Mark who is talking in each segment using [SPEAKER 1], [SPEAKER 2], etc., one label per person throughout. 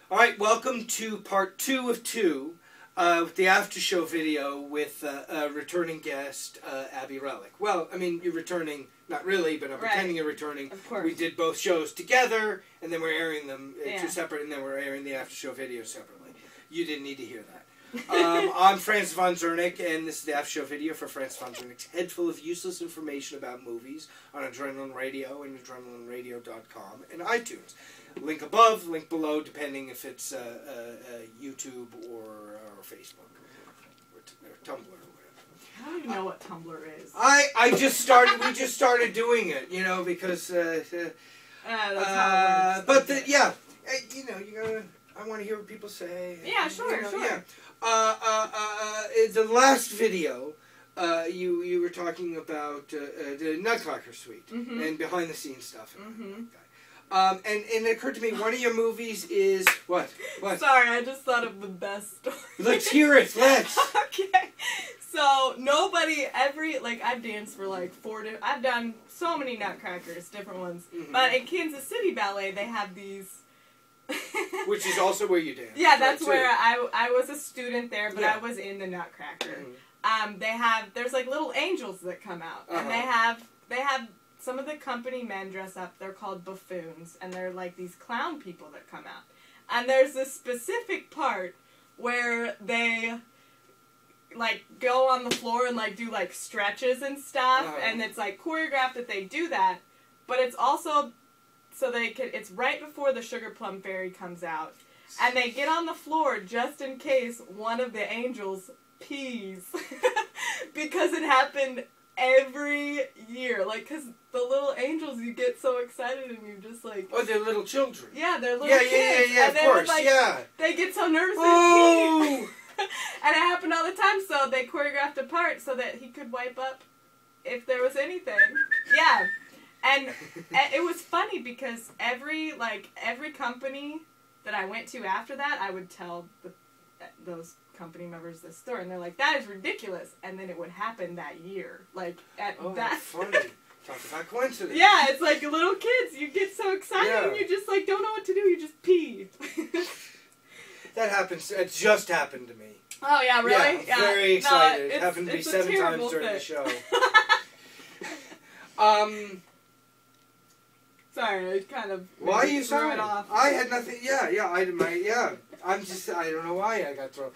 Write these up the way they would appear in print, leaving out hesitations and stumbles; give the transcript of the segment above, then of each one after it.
[SPEAKER 1] All right, welcome to part 2 of 2 of the after show video with returning guest Abby RELLIC. Well, I mean, you're returning, not really, but I'm pretending you're returning.
[SPEAKER 2] Of course.
[SPEAKER 1] We did both shows together, and then we're airing them two separate, and then we're airing the after show video separately. You didn't need to hear that. I'm Francis von Zerneck, and this is the after show video for Francis von Zerneck's Head Full of Useless Information About Movies on Adrenaline Radio and AdrenalineRadio.com and iTunes. Link above, link below, depending if it's YouTube or Facebook or Tumblr or whatever.
[SPEAKER 2] How do you know what Tumblr is?
[SPEAKER 1] I just started. We just started doing it, you know, because.
[SPEAKER 2] That's how it works.
[SPEAKER 1] But yeah, you know, you gotta. I want to hear what people say.
[SPEAKER 2] Yeah, sure, sure.
[SPEAKER 1] Yeah. The last video, you were talking about the Nutcracker Suite and behind the scenes stuff. And it occurred to me, one of your movies is what? What?
[SPEAKER 2] Sorry, I just thought of the best story.
[SPEAKER 1] Let's hear it. Let's.
[SPEAKER 2] Okay. So nobody I've danced for like I've done so many Nutcrackers, different ones. But in Kansas City Ballet, they have these.
[SPEAKER 1] Which is also where you dance.
[SPEAKER 2] Yeah, that's right, where I was a student there, but I was in the Nutcracker. There's like little angels that come out, and they have some of the company men dress up. They're called buffoons, and they're like these clown people that come out. And there's this specific part where they like go on the floor and like do like stretches and stuff, and it's like choreographed that they do that, but it's also so it's right before the Sugar Plum Fairy comes out, and they get on the floor just in case one of the angels pees, because it happened every year, like, because the little angels, you get so excited and you just like...
[SPEAKER 1] Oh, they're little children.
[SPEAKER 2] Yeah, they're little kids.
[SPEAKER 1] Yeah,
[SPEAKER 2] and
[SPEAKER 1] of course,
[SPEAKER 2] like,
[SPEAKER 1] yeah.
[SPEAKER 2] They get so nervous they pee. And it happened all the time, so they choreographed a part so that he could wipe up if there was anything. Yeah. And it was funny because every company that I went to after that, I would tell those company members this story, and they're like, "That is ridiculous," and then it would happen that year, like at that.
[SPEAKER 1] That's funny. Talk about coincidence.
[SPEAKER 2] Yeah, it's like little kids. You get so excited, and you just like don't know what to do. You just pee.
[SPEAKER 1] That happens. It just happened to me.
[SPEAKER 2] Oh yeah, really?
[SPEAKER 1] Yeah, very excited.
[SPEAKER 2] No,
[SPEAKER 1] it happened to be 7 times during the show.
[SPEAKER 2] Sorry, I kind of.
[SPEAKER 1] Why are you
[SPEAKER 2] threw
[SPEAKER 1] sorry?
[SPEAKER 2] it off.
[SPEAKER 1] I had nothing. Yeah. I don't know why I got thrown.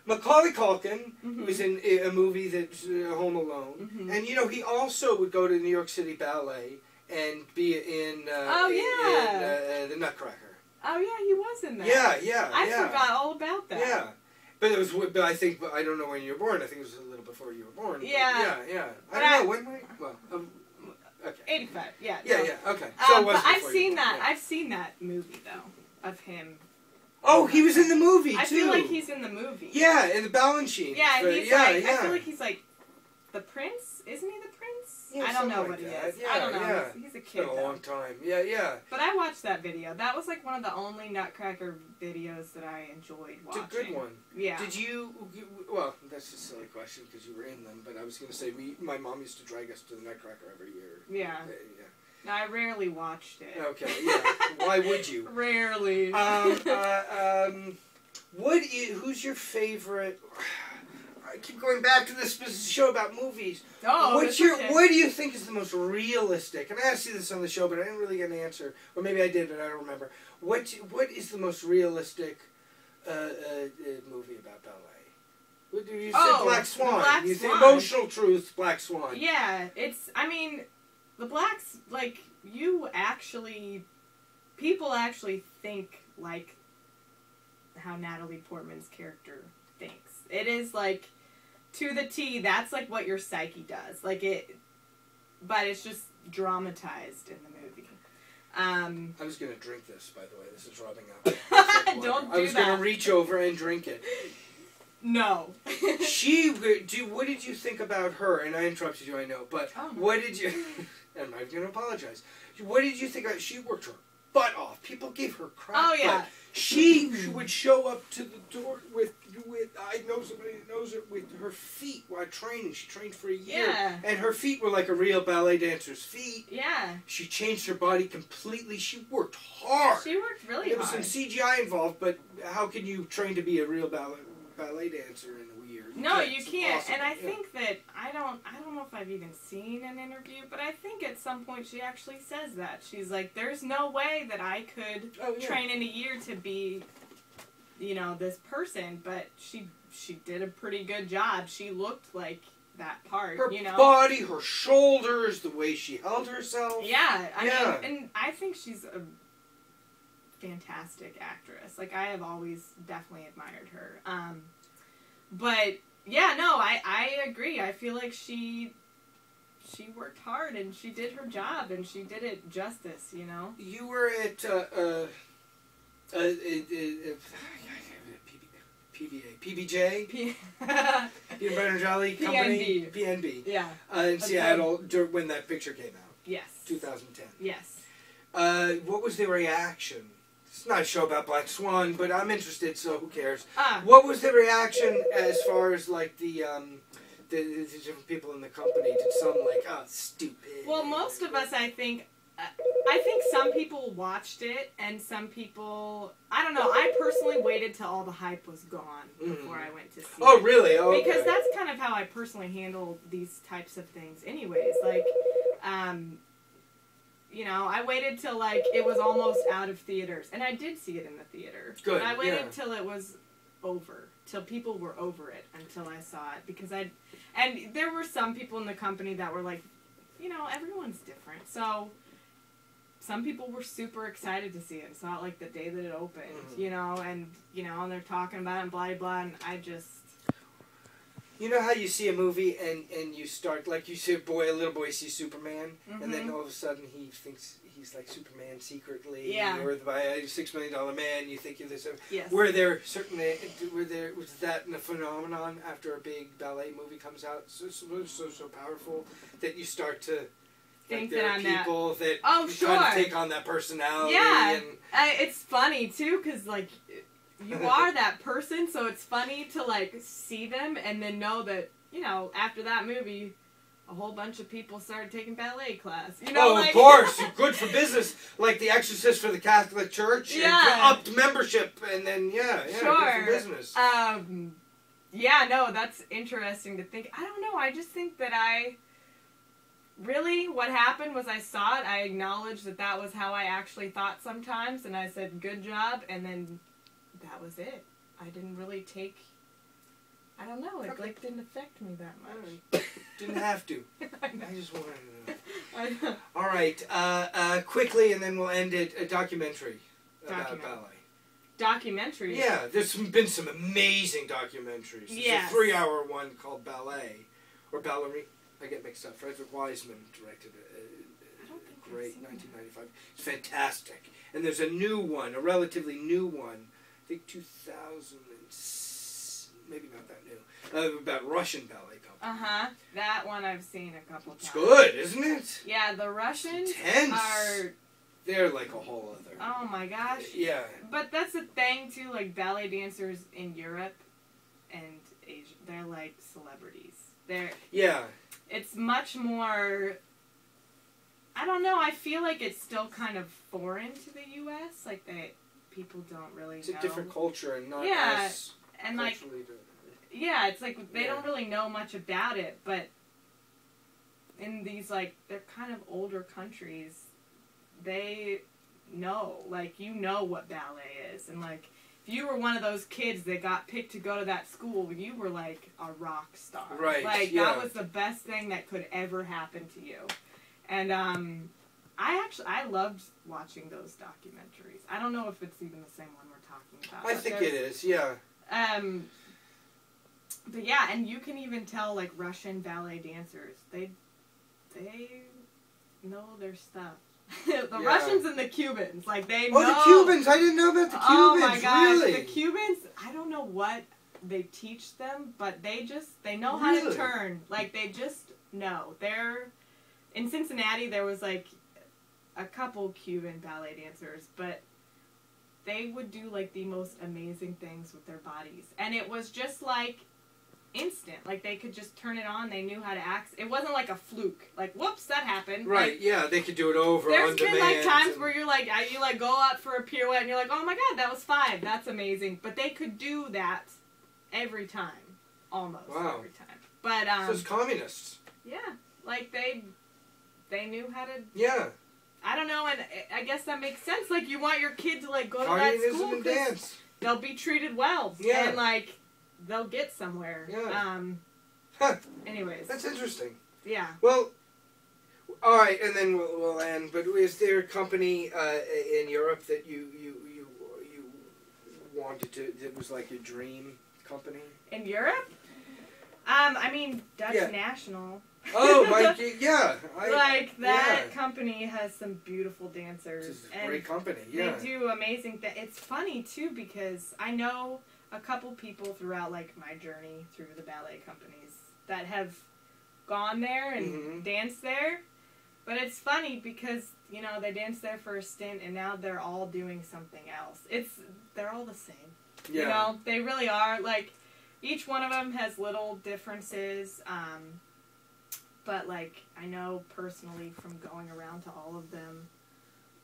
[SPEAKER 1] Macaulay Culkin, who was in a movie that's Home Alone, and you know he also would go to New York City Ballet and be in the Nutcracker.
[SPEAKER 2] Oh yeah, he was in that.
[SPEAKER 1] Yeah.
[SPEAKER 2] I forgot all about that.
[SPEAKER 1] Yeah. But it was. But I think. I don't know when you were born. I think it was a little before you were born.
[SPEAKER 2] Yeah.
[SPEAKER 1] Yeah. I don't know when. Well. Okay.
[SPEAKER 2] 85. Yeah.
[SPEAKER 1] Yeah. Okay. So it was
[SPEAKER 2] but I've
[SPEAKER 1] before
[SPEAKER 2] seen
[SPEAKER 1] you were
[SPEAKER 2] that.
[SPEAKER 1] born, yeah.
[SPEAKER 2] I've seen that movie though of him.
[SPEAKER 1] Oh, he was in the movie too.
[SPEAKER 2] I feel like he's in the movie.
[SPEAKER 1] Yeah, in the Balanchine.
[SPEAKER 2] Yeah,
[SPEAKER 1] but,
[SPEAKER 2] he's
[SPEAKER 1] I
[SPEAKER 2] feel like he's like the prince. Isn't he the prince?
[SPEAKER 1] Yeah,
[SPEAKER 2] I don't know
[SPEAKER 1] like
[SPEAKER 2] what he
[SPEAKER 1] that.
[SPEAKER 2] is.
[SPEAKER 1] Yeah,
[SPEAKER 2] I don't know.
[SPEAKER 1] Yeah.
[SPEAKER 2] He's a kid.
[SPEAKER 1] It's been a long time. Yeah.
[SPEAKER 2] But I watched that video. That was like one of the only Nutcracker videos that I enjoyed watching.
[SPEAKER 1] It's a good one.
[SPEAKER 2] Yeah.
[SPEAKER 1] Did you? Well, that's a silly question because you were in them. But I was going to say my mom used to drag us to the Nutcracker every year.
[SPEAKER 2] Yeah. No, I rarely watched it.
[SPEAKER 1] Okay. Yeah. Why would you?
[SPEAKER 2] Rarely.
[SPEAKER 1] Who's your favorite? I keep going back to this show about movies.
[SPEAKER 2] Oh,
[SPEAKER 1] what do you think is the most realistic? And I asked you this on the show, but I didn't really get an answer. Or maybe I did, but I don't remember. What is the most realistic movie about ballet? You said Black Swan.
[SPEAKER 2] Black
[SPEAKER 1] You think
[SPEAKER 2] Swan.
[SPEAKER 1] Emotional Truth, Black Swan.
[SPEAKER 2] Yeah, the blacks, like, people actually think like how Natalie Portman's character thinks. It is like, to the T, that's like what your psyche does. Like but it's just dramatized in the movie.
[SPEAKER 1] I was going to drink this, by the way. This is rubbing out.
[SPEAKER 2] Don't do that.
[SPEAKER 1] I was going to reach over and drink it.
[SPEAKER 2] No.
[SPEAKER 1] What did you think about her? And I interrupted you, I know, but what did you... I'm not going to apologize. What did you think about... She worked her butt off. People gave her crap.
[SPEAKER 2] Oh, yeah.
[SPEAKER 1] She would show up to the door with I know somebody that knows it with her feet while training. She trained for a year.
[SPEAKER 2] Yeah.
[SPEAKER 1] And her feet were like a real ballet dancer's feet.
[SPEAKER 2] Yeah.
[SPEAKER 1] She changed her body completely. She worked hard.
[SPEAKER 2] She worked really hard.
[SPEAKER 1] There was some CGI involved, but how can you train to be a real ballet dancer in a year?
[SPEAKER 2] No, you can't. Awesome. And I think that I don't know if I've even seen an interview, but I think at some point she actually says that. She's like, there's no way that I could train in a year to be, you know, this person, but she did a pretty good job. She looked like that part,
[SPEAKER 1] her
[SPEAKER 2] you know.
[SPEAKER 1] Body, her shoulders, the way she held herself.
[SPEAKER 2] Yeah, I mean, and I think she's a fantastic actress. Like, I have always definitely admired her. But yeah, no, I agree. I feel like she worked hard and she did her job and she did it justice, you know.
[SPEAKER 1] You were at PBJ, Peanut Butter and Jelly Company, PNB.
[SPEAKER 2] Yeah,
[SPEAKER 1] in Seattle when that picture came out.
[SPEAKER 2] Yes.
[SPEAKER 1] 2010.
[SPEAKER 2] Yes.
[SPEAKER 1] What was the reaction? It's not a show about Black Swan, but I'm interested, so who cares? What was the reaction as far as like the different people in the company? Did some like, oh, stupid?
[SPEAKER 2] Well, most of us, I think some people watched it, and some people, I don't know. I personally waited till all the hype was gone before I went to see it.
[SPEAKER 1] Oh, really? Oh,
[SPEAKER 2] because that's kind of how I personally handle these types of things, anyways. Like, you know, I waited till, like, it was almost out of theaters. And I did see it in the theater.
[SPEAKER 1] Good,
[SPEAKER 2] but I waited till it was over. Till people were over it until I saw it. Because and there were some people in the company that were like, you know, everyone's different. So, some people were super excited to see it and saw it, like, the day that it opened, you know. And, you know, and they're talking about it and blah, blah, and I just...
[SPEAKER 1] You know how you see a movie and you start, like you see a little boy sees Superman, and then all of a sudden he thinks he's like Superman secretly, or by a $6 million man, you think you're this.
[SPEAKER 2] Yes.
[SPEAKER 1] Was that a phenomenon after a big ballet movie comes out, so powerful that you start to think that I'm people that kind of take on that personality?
[SPEAKER 2] Yeah,
[SPEAKER 1] and
[SPEAKER 2] it's funny too, because like. You are that person, so it's funny to, like, see them and then know that, you know, after that movie, a whole bunch of people started taking ballet class. You know,
[SPEAKER 1] like, of course. Good for business. Like The Exorcist for the Catholic Church.
[SPEAKER 2] Yeah.
[SPEAKER 1] Upped membership, and then,
[SPEAKER 2] sure.
[SPEAKER 1] Good for business.
[SPEAKER 2] Yeah, no, that's interesting to think. I don't know, I just think that really, what happened was I saw it, I acknowledged that was how I actually thought sometimes, and I said, good job, and then... that was it. I didn't really take... I don't know. It like didn't affect me that much.
[SPEAKER 1] Didn't have to. I just wanted to know. All right. Quickly, and then we'll end it. A documentary about ballet.
[SPEAKER 2] Documentary?
[SPEAKER 1] Yeah. There's been some amazing documentaries. There's a 3-hour one called Ballet. Or Ballerina. I get mixed up. Frederick Wiseman directed it.
[SPEAKER 2] I don't think
[SPEAKER 1] great. 1995. It's fantastic. And there's a new one. A relatively new one. I think 2000, maybe not that new, about Russian ballet company.
[SPEAKER 2] That one I've seen a couple times.
[SPEAKER 1] It's good, isn't it?
[SPEAKER 2] Yeah, the Russians
[SPEAKER 1] they're like a whole other...
[SPEAKER 2] Oh my gosh.
[SPEAKER 1] Yeah.
[SPEAKER 2] But that's the thing, too, like, ballet dancers in Europe and Asia, they're like celebrities. It's much more... I don't know, I feel like it's still kind of foreign to the U.S., like, people don't really know.
[SPEAKER 1] It's a different culture and not as
[SPEAKER 2] and like it's like they don't really know much about it, but in these like they're kind of older countries, they know, like, you know what ballet is, and like if you were one of those kids that got picked to go to that school, you were like a rock star.
[SPEAKER 1] Right.
[SPEAKER 2] Like that was the best thing that could ever happen to you. And I loved watching those documentaries. I don't know if it's even the same one we're talking about.
[SPEAKER 1] I think it is, yeah.
[SPEAKER 2] But yeah, and you can even tell, like, Russian ballet dancers, they know their stuff. The Russians and the Cubans, like, they know.
[SPEAKER 1] Oh, the Cubans! I didn't know about the Cubans,
[SPEAKER 2] oh my gosh,
[SPEAKER 1] really?
[SPEAKER 2] The Cubans, I don't know what they teach them, but they know how to turn. Like, they just know. In Cincinnati, there was, like, a couple Cuban ballet dancers, but they would do like the most amazing things with their bodies, and it was just like instant. Like they could just turn it on. They knew how to act. It wasn't like a fluke. Like whoops, that happened.
[SPEAKER 1] Right?
[SPEAKER 2] Like,
[SPEAKER 1] yeah, they could do it over on demand.
[SPEAKER 2] There's been like times where you're like you like go up for a pirouette and you're like, oh my god, that was 5. That's amazing. But they could do that every time, almost every time. But
[SPEAKER 1] so it's communists.
[SPEAKER 2] Yeah, like they knew how to.
[SPEAKER 1] Yeah.
[SPEAKER 2] I don't know, and I guess that makes sense. Like you want your kid to like go to that
[SPEAKER 1] Communism
[SPEAKER 2] school
[SPEAKER 1] and dance.
[SPEAKER 2] They'll be treated well.
[SPEAKER 1] Yeah.
[SPEAKER 2] And like they'll get somewhere.
[SPEAKER 1] Yeah.
[SPEAKER 2] Anyways.
[SPEAKER 1] That's interesting.
[SPEAKER 2] Yeah.
[SPEAKER 1] Well, all right, and then we'll end. But is there a company in Europe that you wanted to? That was like your dream company
[SPEAKER 2] in Europe? I mean Dutch National.
[SPEAKER 1] Oh my, yeah.
[SPEAKER 2] Like that company has some beautiful dancers.
[SPEAKER 1] It's a great company. Yeah.
[SPEAKER 2] They do amazing things. It's funny too because I know a couple people throughout like my journey through the ballet companies that have gone there and danced there. But it's funny because, you know, they danced there for a stint and now they're all doing something else. They're all the same. Yeah. You know, they really are. Like, each one of them has little differences. But, like, I know personally from going around to all of them,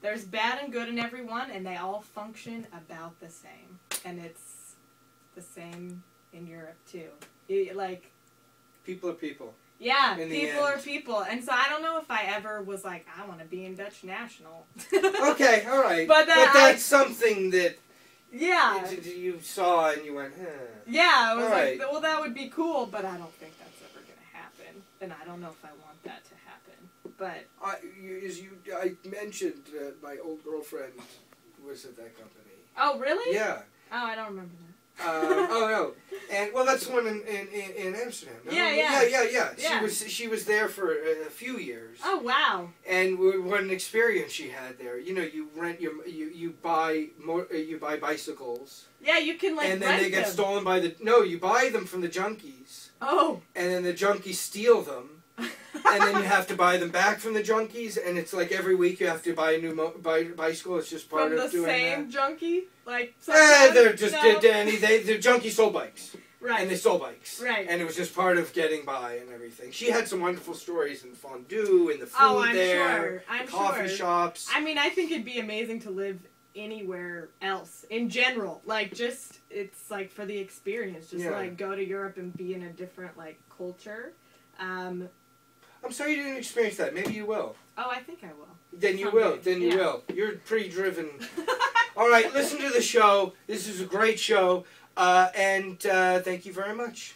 [SPEAKER 2] there's bad and good in every one, and they all function about the same. And it's the same in Europe, too.
[SPEAKER 1] People are people.
[SPEAKER 2] Yeah, people are people. And so I don't know if I ever was like, I want to be in Dutch National.
[SPEAKER 1] Okay, all right. But that's something that you saw and you went, huh.
[SPEAKER 2] Yeah, I was like, well, that would be cool, but I don't think that's ever going to happen. And I don't know if I want that to happen. But
[SPEAKER 1] I mentioned my old girlfriend was at that company.
[SPEAKER 2] Oh, really?
[SPEAKER 1] Yeah.
[SPEAKER 2] Oh, I don't remember that.
[SPEAKER 1] Oh no, and well, that's the one in Amsterdam. No?
[SPEAKER 2] Yeah.
[SPEAKER 1] She was there for a few years.
[SPEAKER 2] Oh wow!
[SPEAKER 1] And what an experience she had there. You know, you rent you buy bicycles.
[SPEAKER 2] Yeah, you can like.
[SPEAKER 1] And then they get stolen by you buy them from the junkies.
[SPEAKER 2] Oh.
[SPEAKER 1] And then the junkies steal them. And then you have to buy them back from the junkies, and it's like every week you have to buy a new bicycle. It's just part of doing that. From the same
[SPEAKER 2] junkie? Like,
[SPEAKER 1] they're just the junkies sold bikes.
[SPEAKER 2] Right.
[SPEAKER 1] And they stole bikes.
[SPEAKER 2] Right.
[SPEAKER 1] And it was just part of getting by and everything. She had some wonderful stories in fondue and the food there.
[SPEAKER 2] I'm
[SPEAKER 1] coffee shops.
[SPEAKER 2] I mean, I think it'd be amazing to live anywhere else in general. Like, just, it's like for the experience. Just like go to Europe and be in a different like culture.
[SPEAKER 1] I'm sorry you didn't experience that. Maybe you will.
[SPEAKER 2] Oh, I think I will.
[SPEAKER 1] Then you will. Then you will. You're pretty driven. All right, listen to the show. This is a great show. And thank you very much.